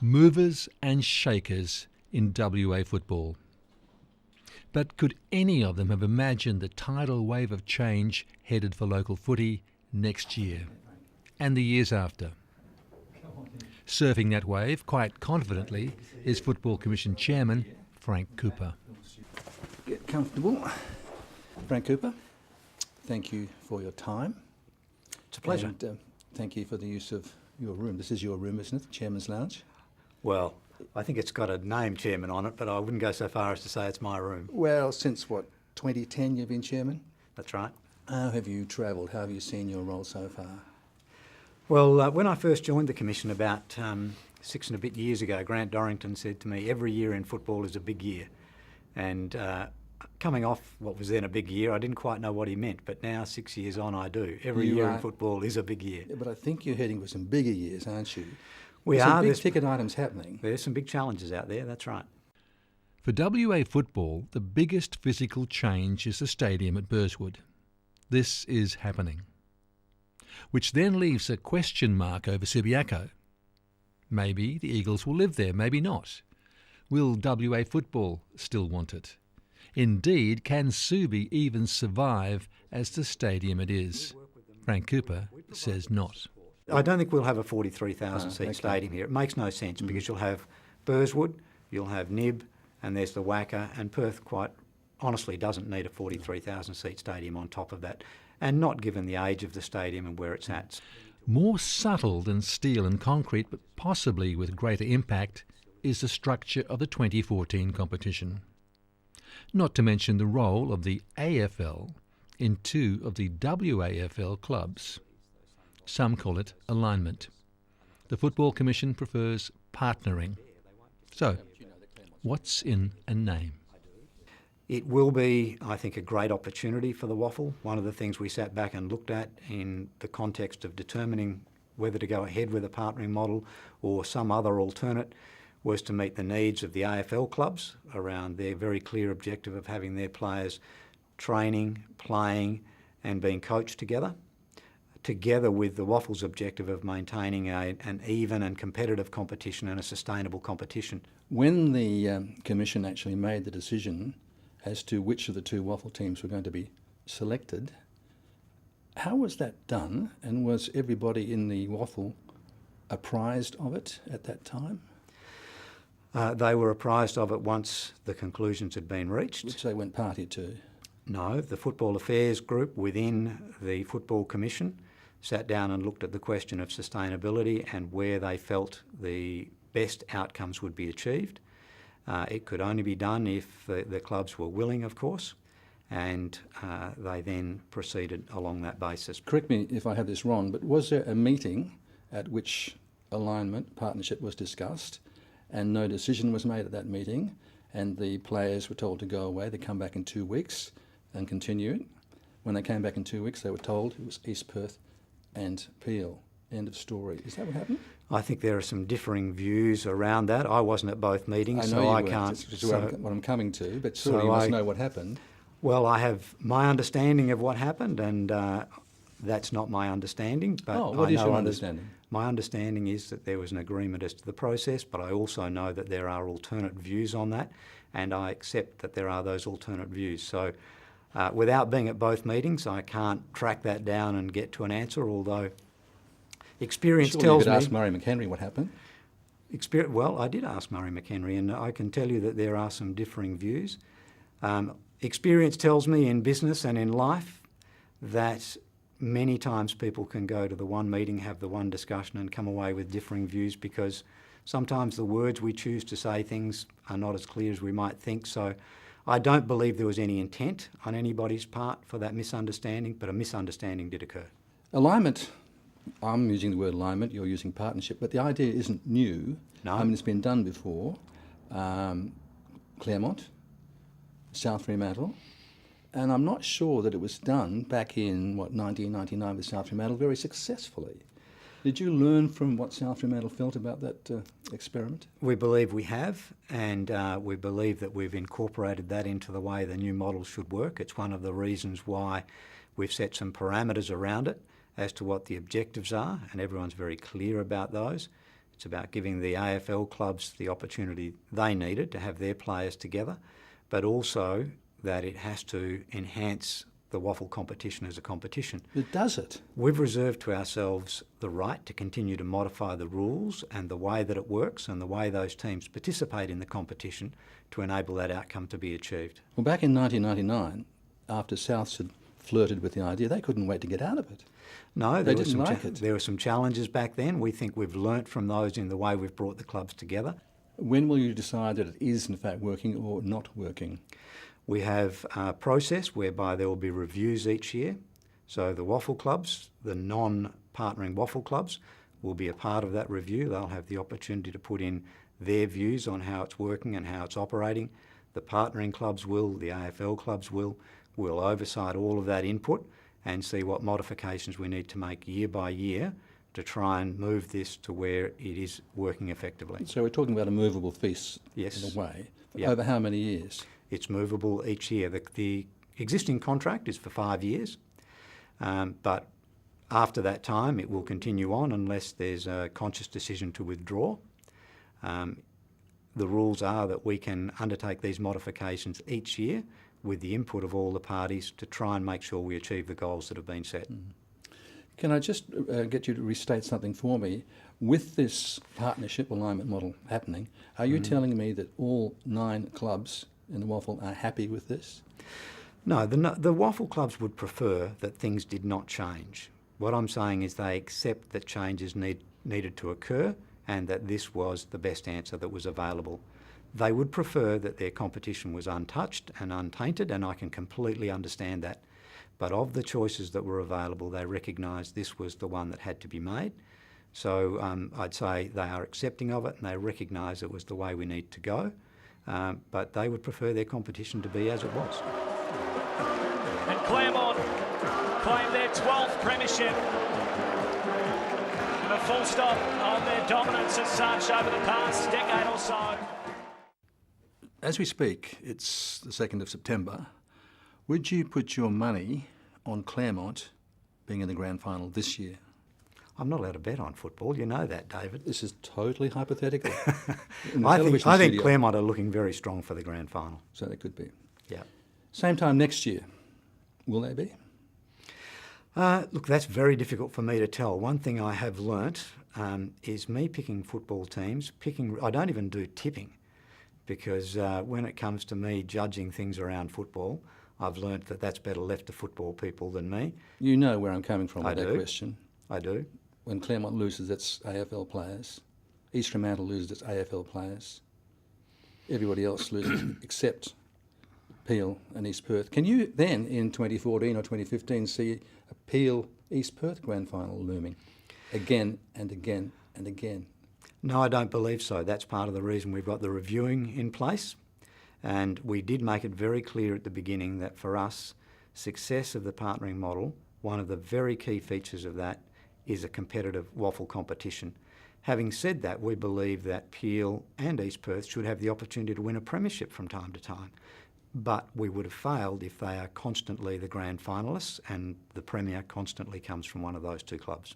movers and shakers in WA football. But could any of them have imagined the tidal wave of change headed for local footy next year and the years after? Surfing that wave quite confidently is Football Commission Chairman Frank Cooper. Get comfortable. Frank Cooper, thank you for your time. It's a pleasure. And thank you for the use of your room. This is your room, isn't it? The Chairman's Lounge? Well, I think it's got a name chairman on it, but I wouldn't go so far as to say it's my room. Well, since what, 2010 you've been Chairman? That's right. How have you travelled? How have you seen your role so far? Well, when I first joined the Commission about 6 and a bit years ago, Grant Dorrington said to me, every year in football is a big year. And coming off what was then a big year, I didn't quite know what he meant, but now 6 years on I do. Every year in football is a big year. Yeah, but I think you're heading for some bigger years, aren't you? We are. There's big ticket items happening. There's some big challenges out there, that's right. For WA football, the biggest physical change is the stadium at Burswood. This is happening. Which then leaves a question mark over Subiaco. Maybe the Eagles will live there, maybe not. Will WA football still want it? Indeed, can Subi even survive as the stadium it is? Frank Cooper says not. I don't think we'll have a 43,000 seat stadium here. It makes no sense because you'll have Burswood, you'll have Nib, and there's the WACA, and Perth quite honestly doesn't need a 43,000 seat stadium on top of that, and not given the age of the stadium and where it's at. More subtle than steel and concrete, but possibly with greater impact, is the structure of the 2014 competition. Not to mention the role of the AFL in two of the WAFL clubs. Some call it alignment. The Football Commission prefers partnering. So, what's in a name? It will be, I think, a great opportunity for the WAFL. One of the things we sat back and looked at in the context of determining whether to go ahead with a partnering model or some other alternate was to meet the needs of the AFL clubs around their very clear objective of having their players training, playing and being coached together with the WAFL's objective of maintaining an even and competitive competition and a sustainable competition. When the Commission actually made the decision as to which of the two WAFL teams were going to be selected, how was that done, and was everybody in the WAFL apprised of it at that time? They were apprised of it once the conclusions had been reached. Which they went party to? No, the Football Affairs group within the Football Commission sat down and looked at the question of sustainability and where they felt the best outcomes would be achieved. It could only be done if the clubs were willing, of course, and they then proceeded along that basis. Correct me if I have this wrong, but was there a meeting at which alignment, partnership was discussed and no decision was made at that meeting and the players were told to go away, they come back in 2 weeks and continue it? When they came back in 2 weeks, they were told it was East Perth and Peel. End of story. Is that what happened? I think there are some differing views around that. I wasn't at both meetings, I know so I you can't. That's what I'm coming to, but surely you must know what happened. Well, I have my understanding of what happened, and that's not my understanding. But what is your understanding? My understanding is that there was an agreement as to the process, but I also know that there are alternate views on that, and I accept that there are those alternate views. So without being at both meetings, I can't track that down and get to an answer, although experience tells me... you could ask Murray McHenry what happened. Well, I did ask Murray McHenry, and I can tell you that there are some differing views. Experience tells me in business and in life that many times people can go to the one meeting, have the one discussion and come away with differing views because sometimes the words we choose to say things are not as clear as we might think. So I don't believe there was any intent on anybody's part for that misunderstanding, but a misunderstanding did occur. Alignment, I'm using the word alignment, you're using partnership, but the idea isn't new. No. I mean, it's been done before. Claremont, South Fremantle, and I'm not sure that it was done back in, 1999 with South Fremantle very successfully. Did you learn from what South Fremantle felt about that experiment? We believe we have, and we believe that we've incorporated that into the way the new model should work. It's one of the reasons why we've set some parameters around it as to what the objectives are, and everyone's very clear about those. It's about giving the AFL clubs the opportunity they needed to have their players together, but also that it has to enhance the WAFL competition as a competition. It does it. We've reserved to ourselves the right to continue to modify the rules and the way that it works and the way those teams participate in the competition to enable that outcome to be achieved. Well, back in 1999, after Souths had flirted with the idea, they couldn't wait to get out of it. No, They didn't like it. there were some challenges back then. We think we've learnt from those in the way we've brought the clubs together. When will you decide that it is in fact working or not working? We have a process whereby there will be reviews each year. So the WAFL clubs, the non-partnering WAFL clubs, will be a part of that review. They'll have the opportunity to put in their views on how it's working and how it's operating. The partnering clubs will, the AFL clubs will oversight all of that input and see what modifications we need to make year by year to try and move this to where it is working effectively. So we're talking about a movable feast Yes. in a way. Yep. Over how many years? It's movable each year. The existing contract is for 5 years, but after that time it will continue on unless there's a conscious decision to withdraw. The rules are that we can undertake these modifications each year with the input of all the parties to try and make sure we achieve the goals that have been set. Can I just get you to restate something for me? With this partnership alignment model happening, are you telling me that all 9 clubs in the WAFL are happy with this? No, the WAFL clubs would prefer that things did not change. What I'm saying is they accept that changes needed to occur and that this was the best answer that was available. They would prefer that their competition was untouched and untainted, and I can completely understand that. But of the choices that were available, they recognised this was the one that had to be made. So I'd say they are accepting of it and they recognise it was the way we need to go. But they would prefer their competition to be as it was. And Claremont claim their 12th premiership. And a full stop on their dominance as such over the past decade or so. As we speak, it's the 2nd of September. Would you put your money on Claremont being in the grand final this year? I'm not allowed to bet on football, you know that, David. This is totally hypothetical. I think Claremont are looking very strong for the grand final. So they could be. Yeah. Same time next year, will they be? Look, that's very difficult for me to tell. One thing I have learnt is me picking football teams, I don't even do tipping because when it comes to me judging things around football, I've learnt that that's better left to football people than me. You know where I'm coming from with that do. question. I do. When Claremont loses, it's AFL players. East Fremantle loses, it's AFL players. Everybody else loses except Peel and East Perth. Can you then, in 2014 or 2015, see a Peel East Perth grand final looming again and again and again? No, I don't believe so. That's part of the reason we've got the reviewing in place. And we did make it very clear at the beginning that for us, success of the partnering model, one of the very key features of that is a competitive WAFL competition. Having said that, we believe that Peel and East Perth should have the opportunity to win a premiership from time to time. But we would have failed if they are constantly the grand finalists and the premier constantly comes from one of those 2 clubs.